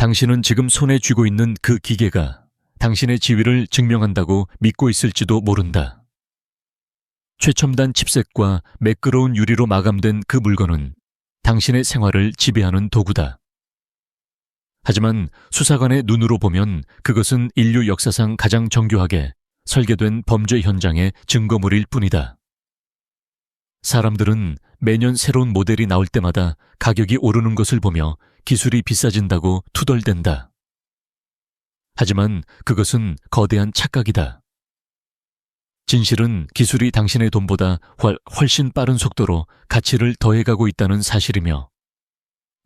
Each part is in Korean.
당신은 지금 손에 쥐고 있는 그 기계가 당신의 지위를 증명한다고 믿고 있을지도 모른다. 최첨단 칩셋과 매끄러운 유리로 마감된 그 물건은 당신의 생활을 지배하는 도구다. 하지만 수사관의 눈으로 보면 그것은 인류 역사상 가장 정교하게 설계된 범죄 현장의 증거물일 뿐이다. 사람들은 매년 새로운 모델이 나올 때마다 가격이 오르는 것을 보며 기술이 비싸진다고 투덜댄다. 하지만 그것은 거대한 착각이다. 진실은 기술이 당신의 돈보다 훨씬 빠른 속도로 가치를 더해가고 있다는 사실이며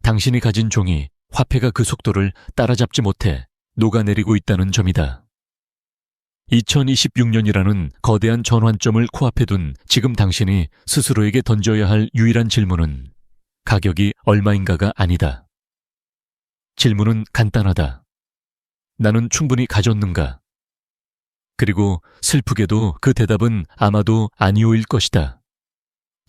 당신이 가진 종이 화폐가 그 속도를 따라잡지 못해 녹아내리고 있다는 점이다. 2026년이라는 거대한 전환점을 코앞에 둔 지금 당신이 스스로에게 던져야 할 유일한 질문은 가격이 얼마인가가 아니다. 질문은 간단하다. 나는 충분히 가졌는가? 그리고 슬프게도 그 대답은 아마도 아니오일 것이다.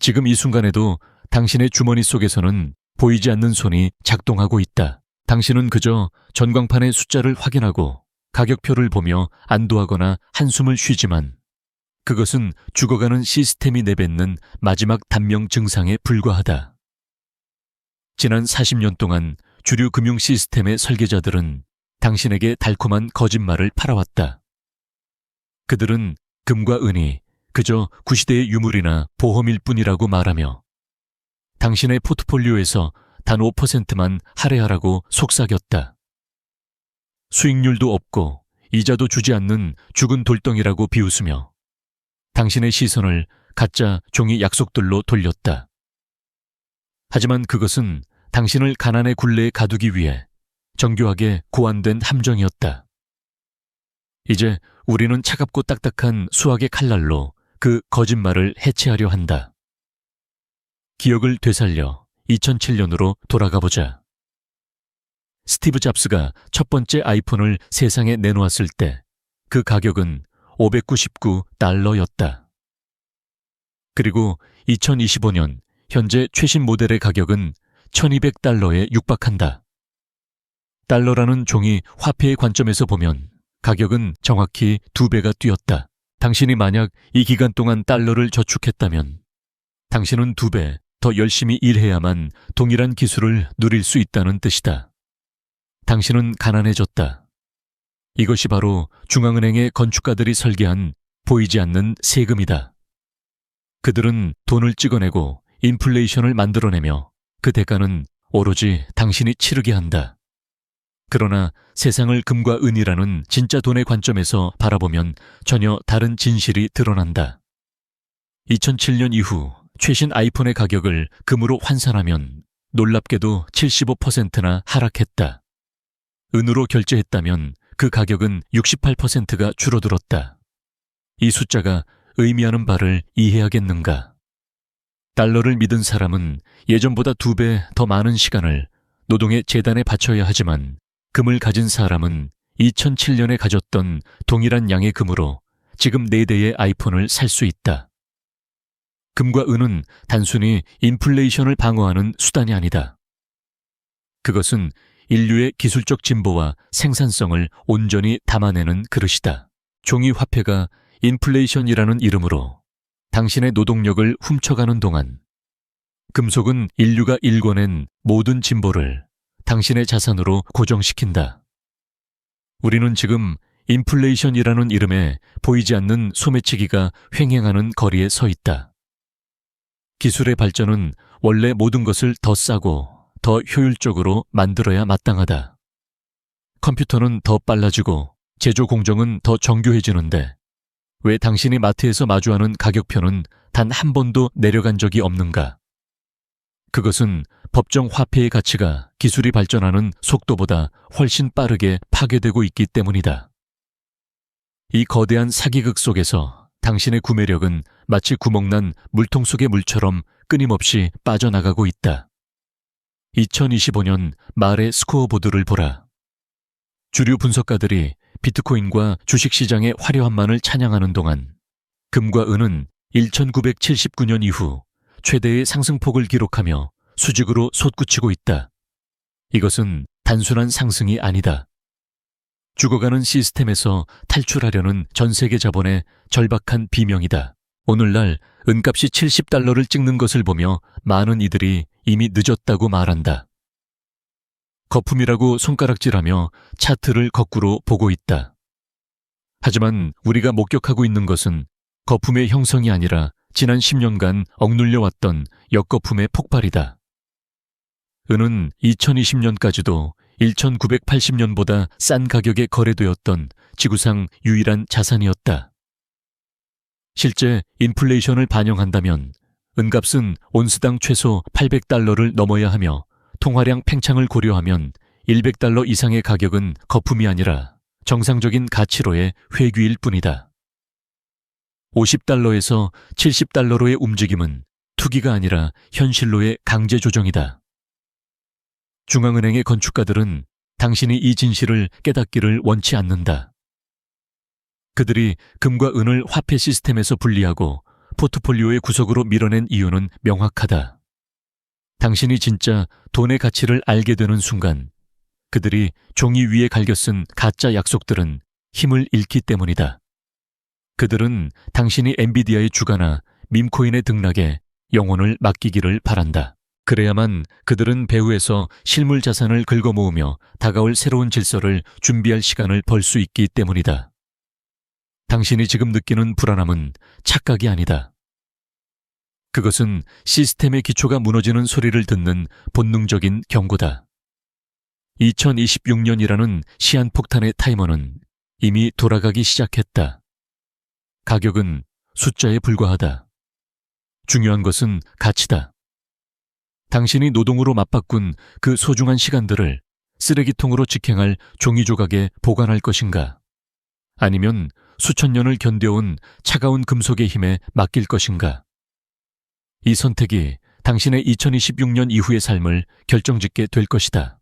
지금 이 순간에도 당신의 주머니 속에서는 보이지 않는 손이 작동하고 있다. 당신은 그저 전광판의 숫자를 확인하고 가격표를 보며 안도하거나 한숨을 쉬지만 그것은 죽어가는 시스템이 내뱉는 마지막 단명 증상에 불과하다. 지난 40년 동안 주류 금융 시스템의 설계자들은 당신에게 달콤한 거짓말을 팔아왔다. 그들은 금과 은이 그저 구시대의 유물이나 보험일 뿐이라고 말하며 당신의 포트폴리오에서 단 5%만 할애하라고 속삭였다. 수익률도 없고 이자도 주지 않는 죽은 돌덩이라고 비웃으며 당신의 시선을 가짜 종이 약속들로 돌렸다. 하지만 그것은 당신을 가난의 굴레에 가두기 위해 정교하게 고안된 함정이었다. 이제 우리는 차갑고 딱딱한 수학의 칼날로 그 거짓말을 해체하려 한다. 기억을 되살려 2007년으로 돌아가보자. 스티브 잡스가 첫 번째 아이폰을 세상에 내놓았을 때 그 가격은 $599였다. 그리고 2025년 현재 최신 모델의 가격은 $1200에 육박한다. 달러라는 종이 화폐의 관점에서 보면 가격은 정확히 2배가 뛰었다. 당신이 만약 이 기간 동안 달러를 저축했다면 당신은 2배 더 열심히 일해야만 동일한 기술을 누릴 수 있다는 뜻이다. 당신은 가난해졌다. 이것이 바로 중앙은행의 건축가들이 설계한 보이지 않는 세금이다. 그들은 돈을 찍어내고 인플레이션을 만들어내며 그 대가는 오로지 당신이 치르게 한다. 그러나 세상을 금과 은이라는 진짜 돈의 관점에서 바라보면 전혀 다른 진실이 드러난다. 2007년 이후 최신 아이폰의 가격을 금으로 환산하면 놀랍게도 75%나 하락했다. 은으로 결제했다면 그 가격은 68%가 줄어들었다. 이 숫자가 의미하는 바를 이해하겠는가? 달러를 믿은 사람은 예전보다 2배 더 많은 시간을 노동의 재단에 바쳐야 하지만 금을 가진 사람은 2007년에 가졌던 동일한 양의 금으로 지금 4대의 아이폰을 살 수 있다. 금과 은은 단순히 인플레이션을 방어하는 수단이 아니다. 그것은 인류의 기술적 진보와 생산성을 온전히 담아내는 그릇이다. 종이 화폐가 인플레이션이라는 이름으로 당신의 노동력을 훔쳐가는 동안 금속은 인류가 일궈낸 모든 진보를 당신의 자산으로 고정시킨다. 우리는 지금 인플레이션이라는 이름에 보이지 않는 소매치기가 횡행하는 거리에 서 있다. 기술의 발전은 원래 모든 것을 더 싸고 더 효율적으로 만들어야 마땅하다. 컴퓨터는 더 빨라지고 제조 공정은 더 정교해지는데 왜 당신이 마트에서 마주하는 가격표는 단 한 번도 내려간 적이 없는가? 그것은 법정 화폐의 가치가 기술이 발전하는 속도보다 훨씬 빠르게 파괴되고 있기 때문이다. 이 거대한 사기극 속에서 당신의 구매력은 마치 구멍난 물통 속의 물처럼 끊임없이 빠져나가고 있다. 2025년 말의 스코어보드를 보라. 주류 분석가들이 비트코인과 주식시장의 화려함만을 찬양하는 동안 금과 은은 1979년 이후 최대의 상승폭을 기록하며 수직으로 솟구치고 있다. 이것은 단순한 상승이 아니다. 죽어가는 시스템에서 탈출하려는 전 세계 자본의 절박한 비명이다. 오늘날 은값이 70달러를 찍는 것을 보며 많은 이들이 이미 늦었다고 말한다. 거품이라고 손가락질하며 차트를 거꾸로 보고 있다. 하지만 우리가 목격하고 있는 것은 거품의 형성이 아니라 지난 10년간 억눌려왔던 역거품의 폭발이다. 은은 2020년까지도 1980년보다 싼 가격에 거래되었던 지구상 유일한 자산이었다. 실제 인플레이션을 반영한다면 은값은 온스당 최소 800달러를 넘어야 하며 통화량 팽창을 고려하면 100달러 이상의 가격은 거품이 아니라 정상적인 가치로의 회귀일 뿐이다. 50달러에서 70달러로의 움직임은 투기가 아니라 현실로의 강제 조정이다. 중앙은행의 건축가들은 당신이 이 진실을 깨닫기를 원치 않는다. 그들이 금과 은을 화폐 시스템에서 분리하고 포트폴리오의 구석으로 밀어낸 이유는 명확하다. 당신이 진짜 돈의 가치를 알게 되는 순간 그들이 종이 위에 갈겨쓴 가짜 약속들은 힘을 잃기 때문이다. 그들은 당신이 엔비디아의 주가나 밈코인의 등락에 영혼을 맡기기를 바란다. 그래야만 그들은 배후에서 실물 자산을 긁어모으며 다가올 새로운 질서를 준비할 시간을 벌 수 있기 때문이다. 당신이 지금 느끼는 불안함은 착각이 아니다. 그것은 시스템의 기초가 무너지는 소리를 듣는 본능적인 경고다. 2026년이라는 시한폭탄의 타이머는 이미 돌아가기 시작했다. 가격은 숫자에 불과하다. 중요한 것은 가치다. 당신이 노동으로 맞바꾼 그 소중한 시간들을 쓰레기통으로 직행할 종이 조각에 보관할 것인가? 아니면 수천 년을 견뎌온 차가운 금속의 힘에 맡길 것인가? 이 선택이 당신의 2026년 이후의 삶을 결정짓게 될 것이다.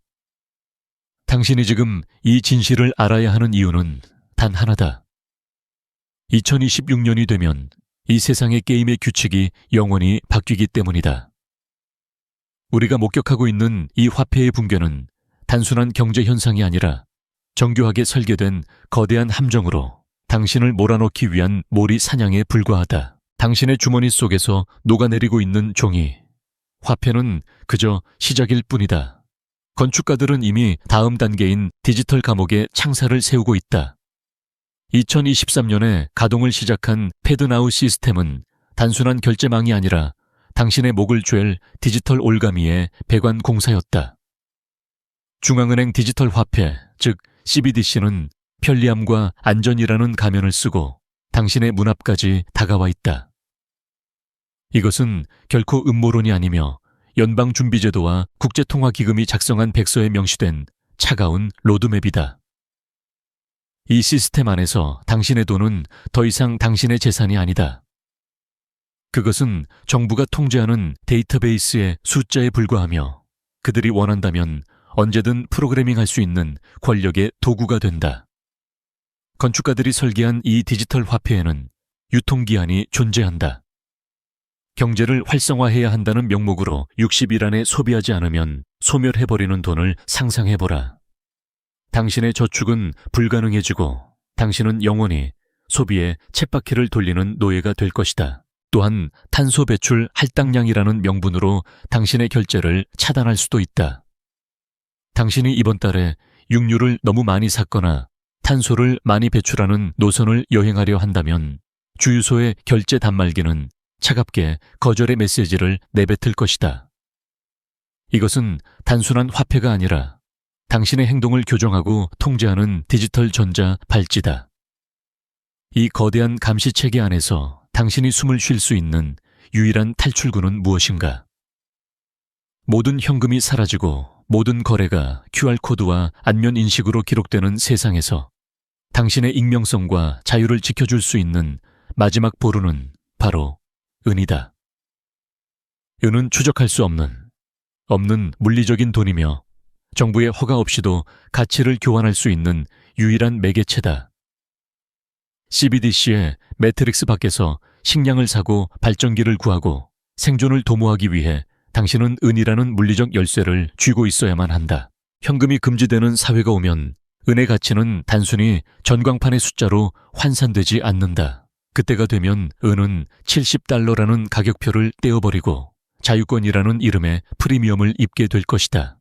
당신이 지금 이 진실을 알아야 하는 이유는 단 하나다. 2026년이 되면 이 세상의 게임의 규칙이 영원히 바뀌기 때문이다. 우리가 목격하고 있는 이 화폐의 붕괴는 단순한 경제 현상이 아니라 정교하게 설계된 거대한 함정으로 당신을 몰아넣기 위한 몰이 사냥에 불과하다. 당신의 주머니 속에서 녹아내리고 있는 종이, 화폐는 그저 시작일 뿐이다. 건축가들은 이미 다음 단계인 디지털 감옥에 창살을 세우고 있다. 2023년에 가동을 시작한 패드나우 시스템은 단순한 결제망이 아니라 당신의 목을 죄일 디지털 올가미의 배관 공사였다. 중앙은행 디지털 화폐, 즉 CBDC는 편리함과 안전이라는 가면을 쓰고 당신의 문 앞까지 다가와 있다. 이것은 결코 음모론이 아니며 연방준비제도와 국제통화기금이 작성한 백서에 명시된 차가운 로드맵이다. 이 시스템 안에서 당신의 돈은 더 이상 당신의 재산이 아니다. 그것은 정부가 통제하는 데이터베이스의 숫자에 불과하며 그들이 원한다면 언제든 프로그래밍할 수 있는 권력의 도구가 된다. 건축가들이 설계한 이 디지털 화폐에는 유통기한이 존재한다. 경제를 활성화해야 한다는 명목으로 60일 안에 소비하지 않으면 소멸해버리는 돈을 상상해보라. 당신의 저축은 불가능해지고 당신은 영원히 소비의 쳇바퀴를 돌리는 노예가 될 것이다. 또한 탄소 배출 할당량이라는 명분으로 당신의 결제를 차단할 수도 있다. 당신이 이번 달에 육류를 너무 많이 샀거나 탄소를 많이 배출하는 노선을 여행하려 한다면 주유소의 결제 단말기는 차갑게 거절의 메시지를 내뱉을 것이다. 이것은 단순한 화폐가 아니라 당신의 행동을 교정하고 통제하는 디지털 전자 발찌다. 이 거대한 감시체계 안에서 당신이 숨을 쉴 수 있는 유일한 탈출구는 무엇인가? 모든 현금이 사라지고 모든 거래가 QR코드와 안면 인식으로 기록되는 세상에서 당신의 익명성과 자유를 지켜줄 수 있는 마지막 보루는 바로 은이다. 은은 추적할 수 없는 물리적인 돈이며 정부의 허가 없이도 가치를 교환할 수 있는 유일한 매개체다. CBDC의 매트릭스 밖에서 식량을 사고 발전기를 구하고 생존을 도모하기 위해 당신은 은이라는 물리적 열쇠를 쥐고 있어야만 한다. 현금이 금지되는 사회가 오면 은의 가치는 단순히 전광판의 숫자로 환산되지 않는다. 그때가 되면 은은 70달러라는 가격표를 떼어버리고 자유권이라는 이름의 프리미엄을 입게 될 것이다.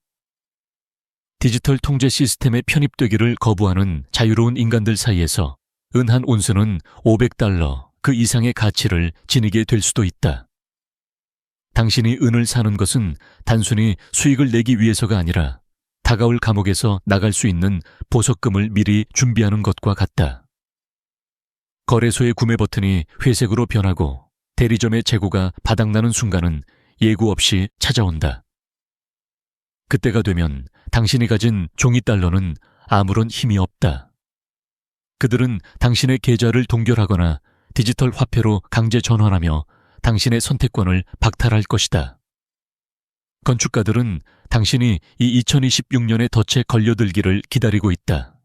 디지털 통제 시스템에 편입되기를 거부하는 자유로운 인간들 사이에서 은 한 온스는 500달러 그 이상의 가치를 지니게 될 수도 있다. 당신이 은을 사는 것은 단순히 수익을 내기 위해서가 아니라 다가올 감옥에서 나갈 수 있는 보석금을 미리 준비하는 것과 같다. 거래소의 구매 버튼이 회색으로 변하고 대리점의 재고가 바닥나는 순간은 예고 없이 찾아온다. 그때가 되면 당신이 가진 종이 달러는 아무런 힘이 없다. 그들은 당신의 계좌를 동결하거나 디지털 화폐로 강제 전환하며 당신의 선택권을 박탈할 것이다. 건축가들은 당신이 이 2026년의 덫에 걸려들기를 기다리고 있다.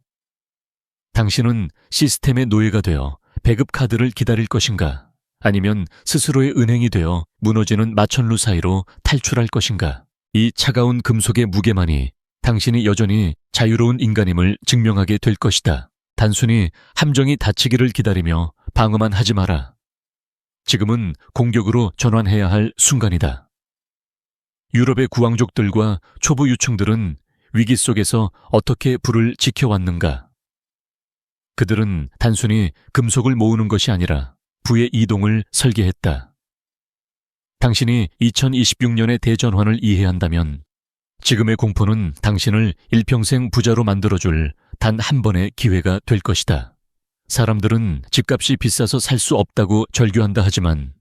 당신은 시스템의 노예가 되어 배급 카드를 기다릴 것인가? 아니면 스스로의 은행이 되어 무너지는 마천루 사이로 탈출할 것인가? 이 차가운 금속의 무게만이 당신이 여전히 자유로운 인간임을 증명하게 될 것이다. 단순히 함정이 닫히기를 기다리며 방어만 하지 마라. 지금은 공격으로 전환해야 할 순간이다. 유럽의 구왕족들과 초부 유충들은 위기 속에서 어떻게 불을 지켜왔는가? 그들은 단순히 금속을 모으는 것이 아니라 부의 이동을 설계했다. 당신이 2026년의 대전환을 이해한다면 지금의 공포는 당신을 일평생 부자로 만들어줄 단 한 번의 기회가 될 것이다. 사람들은 집값이 비싸서 살 수 없다고 절규한다 하지만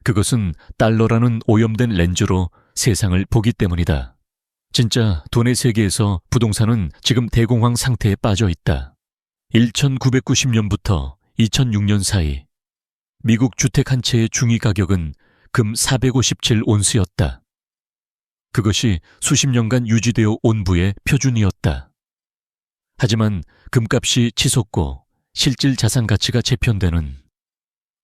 그것은 달러라는 오염된 렌즈로 세상을 보기 때문이다. 진짜 돈의 세계에서 부동산은 지금 대공황 상태에 빠져 있다. 1990년부터 2006년 사이 미국 주택 한 채의 중위 가격은 금 457 온스였다. 그것이 수십 년간 유지되어 온 부의 표준이었다. 하지만 금값이 치솟고 실질 자산 가치가 재편되는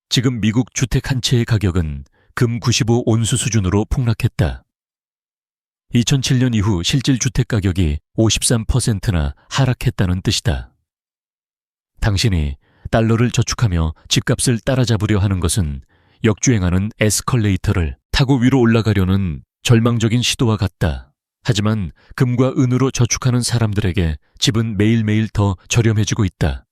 지금 미국 주택 한 채의 가격은 금 95 온수 수준으로 폭락했다. 2007년 이후 실질 주택 가격이 53%나 하락했다는 뜻이다. 당신이 달러를 저축하며 집값을 따라잡으려 하는 것은 역주행하는 에스컬레이터를 타고 위로 올라가려는 절망적인 시도와 같다. 하지만 금과 은으로 저축하는 사람들에게 집은 매일매일 더 저렴해지고 있다.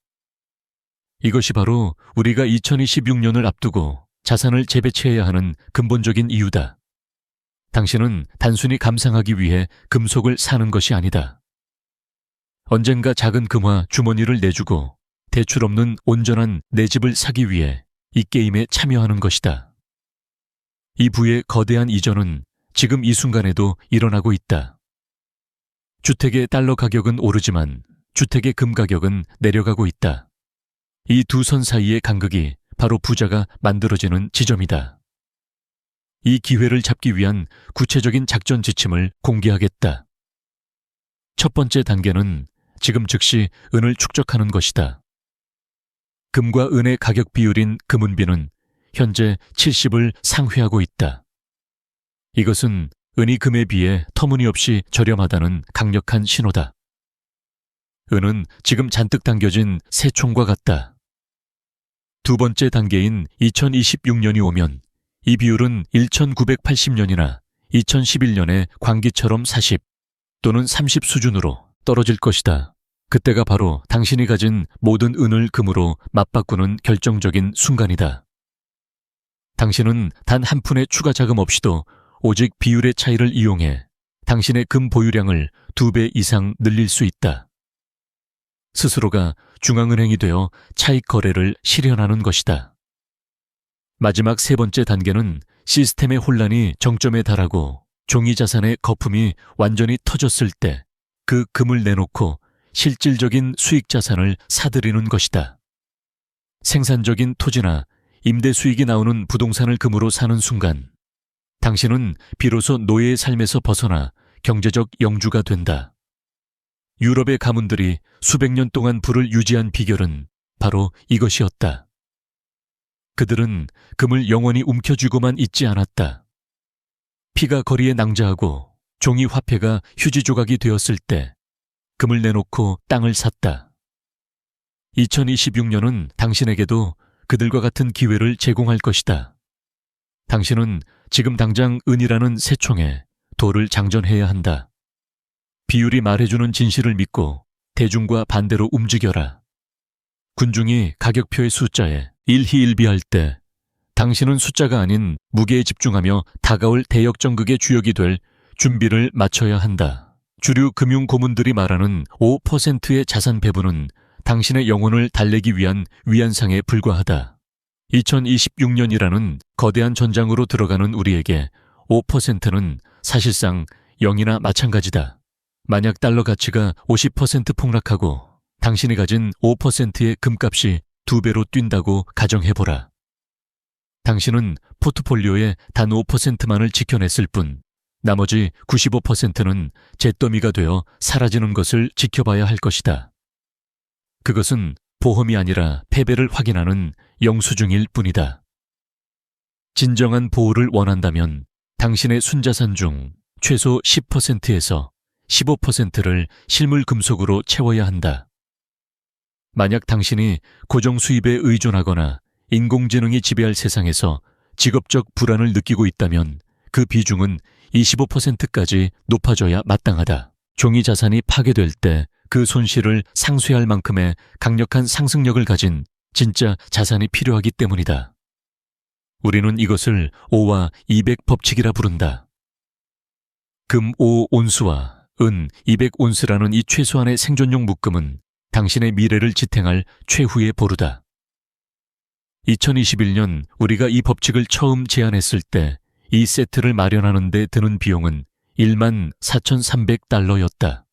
이것이 바로 우리가 2026년을 앞두고 자산을 재배치해야 하는 근본적인 이유다. 당신은 단순히 감상하기 위해 금속을 사는 것이 아니다. 언젠가 작은 금화 주머니를 내주고 대출 없는 온전한 내 집을 사기 위해 이 게임에 참여하는 것이다. 이 부의 거대한 이전은 지금 이 순간에도 일어나고 있다. 주택의 달러 가격은 오르지만 주택의 금 가격은 내려가고 있다. 이 두 선 사이의 간극이 바로 부자가 만들어지는 지점이다. 이 기회를 잡기 위한 구체적인 작전 지침을 공개하겠다. 첫 번째 단계는 지금 즉시 은을 축적하는 것이다. 금과 은의 가격 비율인 금은비는 현재 70을 상회하고 있다. 이것은 은이 금에 비해 터무니없이 저렴하다는 강력한 신호다. 은은 지금 잔뜩 당겨진 새총과 같다. 두 번째 단계인 2026년이 오면 이 비율은 1980년이나 2011년의 광기처럼 40 또는 30 수준으로 떨어질 것이다. 그때가 바로 당신이 가진 모든 은을 금으로 맞바꾸는 결정적인 순간이다. 당신은 단 한 푼의 추가 자금 없이도 오직 비율의 차이를 이용해 당신의 금 보유량을 2배 이상 늘릴 수 있다. 스스로가 중앙은행이 되어 차익 거래를 실현하는 것이다. 마지막 세 번째 단계는 시스템의 혼란이 정점에 달하고 종이 자산의 거품이 완전히 터졌을 때 그 금을 내놓고 실질적인 수익 자산을 사들이는 것이다. 생산적인 토지나 임대 수익이 나오는 부동산을 금으로 사는 순간 당신은 비로소 노예의 삶에서 벗어나 경제적 영주가 된다. 유럽의 가문들이 수백 년 동안 부를 유지한 비결은 바로 이것이었다. 그들은 금을 영원히 움켜쥐고만 있지 않았다. 피가 거리에 낭자하고 종이 화폐가 휴지 조각이 되었을 때 금을 내놓고 땅을 샀다. 2026년은 당신에게도 그들과 같은 기회를 제공할 것이다. 당신은 지금 당장 은이라는 새총에 돌을 장전해야 한다. 비율이 말해주는 진실을 믿고 대중과 반대로 움직여라. 군중이 가격표의 숫자에 일희일비할 때 당신은 숫자가 아닌 무게에 집중하며 다가올 대역전극의 주역이 될 준비를 마쳐야 한다. 주류 금융 고문들이 말하는 5%의 자산 배분은 당신의 영혼을 달래기 위한 위안상에 불과하다. 2026년이라는 거대한 전장으로 들어가는 우리에게 5%는 사실상 0이나 마찬가지다. 만약 달러 가치가 50% 폭락하고 당신이 가진 5%의 금값이 2배로 뛴다고 가정해보라. 당신은 포트폴리오의 단 5%만을 지켜냈을 뿐 나머지 95%는 잿더미가 되어 사라지는 것을 지켜봐야 할 것이다. 그것은 보험이 아니라 패배를 확인하는 영수증일 뿐이다. 진정한 보호를 원한다면 당신의 순자산 중 최소 10%에서 15%를 실물 금속으로 채워야 한다. 만약 당신이 고정 수입에 의존하거나 인공지능이 지배할 세상에서 직업적 불안을 느끼고 있다면 그 비중은 25%까지 높아져야 마땅하다. 종이 자산이 파괴될 때 그 손실을 상쇄할 만큼의 강력한 상승력을 가진 진짜 자산이 필요하기 때문이다. 우리는 이것을 5와 200 법칙이라 부른다. 금 5온스와 은 200온스라는 이 최소한의 생존용 묶음은 당신의 미래를 지탱할 최후의 보루다. 2021년 우리가 이 법칙을 처음 제안했을 때 이 세트를 마련하는 데 드는 비용은 14,300달러였다.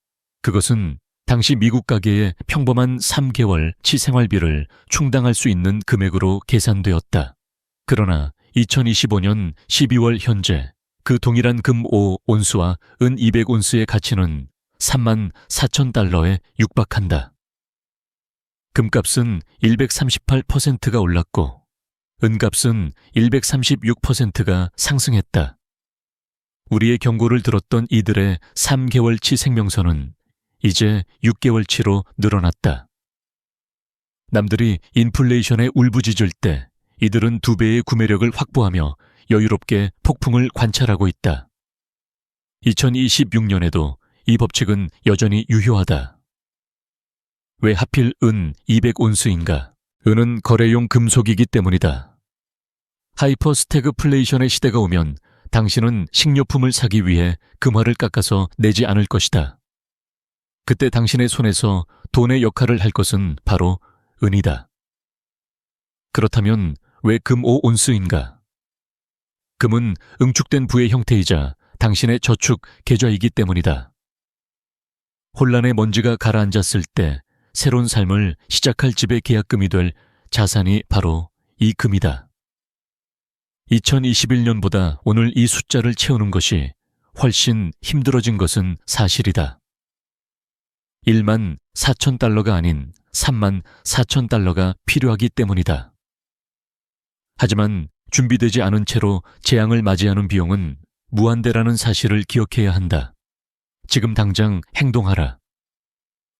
그것은 당시 미국 가계의 평범한 3개월 치생활비를 충당할 수 있는 금액으로 계산되었다. 그러나 2025년 12월 현재 그 동일한 금 5온스와 은 200온스의 가치는 34,000달러에 육박한다. 금값은 138%가 올랐고 은값은 136%가 상승했다. 우리의 경고를 들었던 이들의 3개월치 생명선은 이제 6개월치로 늘어났다. 남들이 인플레이션에 울부짖을 때 이들은 2배의 구매력을 확보하며 여유롭게 폭풍을 관찰하고 있다. 2026년에도 이 법칙은 여전히 유효하다. 왜 하필 은 200온스인가? 은은 거래용 금속이기 때문이다. 하이퍼 스태그플레이션의 시대가 오면 당신은 식료품을 사기 위해 금화를 깎아서 내지 않을 것이다. 그때 당신의 손에서 돈의 역할을 할 것은 바로 은이다. 그렇다면 왜 금 5온스인가? 금은 응축된 부의 형태이자 당신의 저축 계좌이기 때문이다. 혼란의 먼지가 가라앉았을 때 새로운 삶을 시작할 집의 계약금이 될 자산이 바로 이 금이다. 2021년보다 오늘 이 숫자를 채우는 것이 훨씬 힘들어진 것은 사실이다. 14,000달러가 아닌 34,000달러가 필요하기 때문이다. 하지만 준비되지 않은 채로 재앙을 맞이하는 비용은 무한대라는 사실을 기억해야 한다. 지금 당장 행동하라.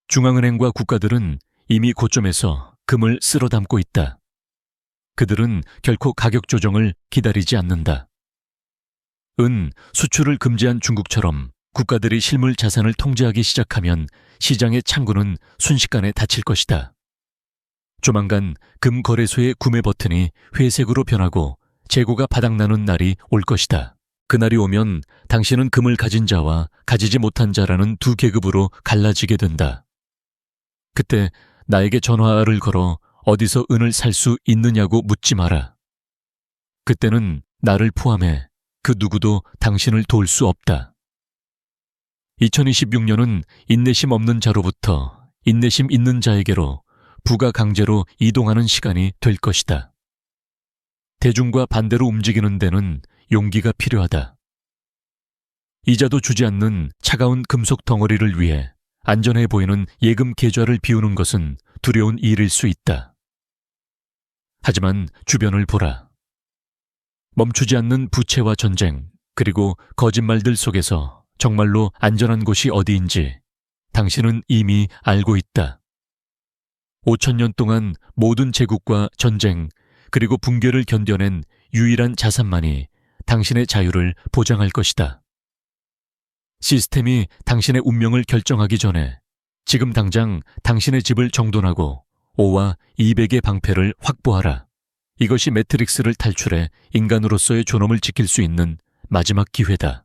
중앙은행과 국가들은 이미 고점에서 금을 쓸어 담고 있다. 그들은 결코 가격 조정을 기다리지 않는다. 수출을 금지한 중국처럼 국가들이 실물 자산을 통제하기 시작하면 시장의 창구는 순식간에 닫힐 것이다. 조만간 금 거래소의 구매 버튼이 회색으로 변하고 재고가 바닥나는 날이 올 것이다. 그날이 오면 당신은 금을 가진 자와 가지지 못한 자라는 두 계급으로 갈라지게 된다. 그때 나에게 전화를 걸어 어디서 은을 살 수 있느냐고 묻지 마라. 그때는 나를 포함해 그 누구도 당신을 도울 수 없다. 2026년은 인내심 없는 자로부터 인내심 있는 자에게로 부가 강제로 이동하는 시간이 될 것이다. 대중과 반대로 움직이는 데는 용기가 필요하다. 이자도 주지 않는 차가운 금속 덩어리를 위해 안전해 보이는 예금 계좌를 비우는 것은 두려운 일일 수 있다. 하지만 주변을 보라. 멈추지 않는 부채와 전쟁, 그리고 거짓말들 속에서 정말로 안전한 곳이 어디인지 당신은 이미 알고 있다. 5,000년 동안 모든 제국과 전쟁, 그리고 붕괴를 견뎌낸 유일한 자산만이 당신의 자유를 보장할 것이다. 시스템이 당신의 운명을 결정하기 전에 지금 당장 당신의 집을 정돈하고 5와 200의 방패를 확보하라. 이것이 매트릭스를 탈출해 인간으로서의 존엄을 지킬 수 있는 마지막 기회다.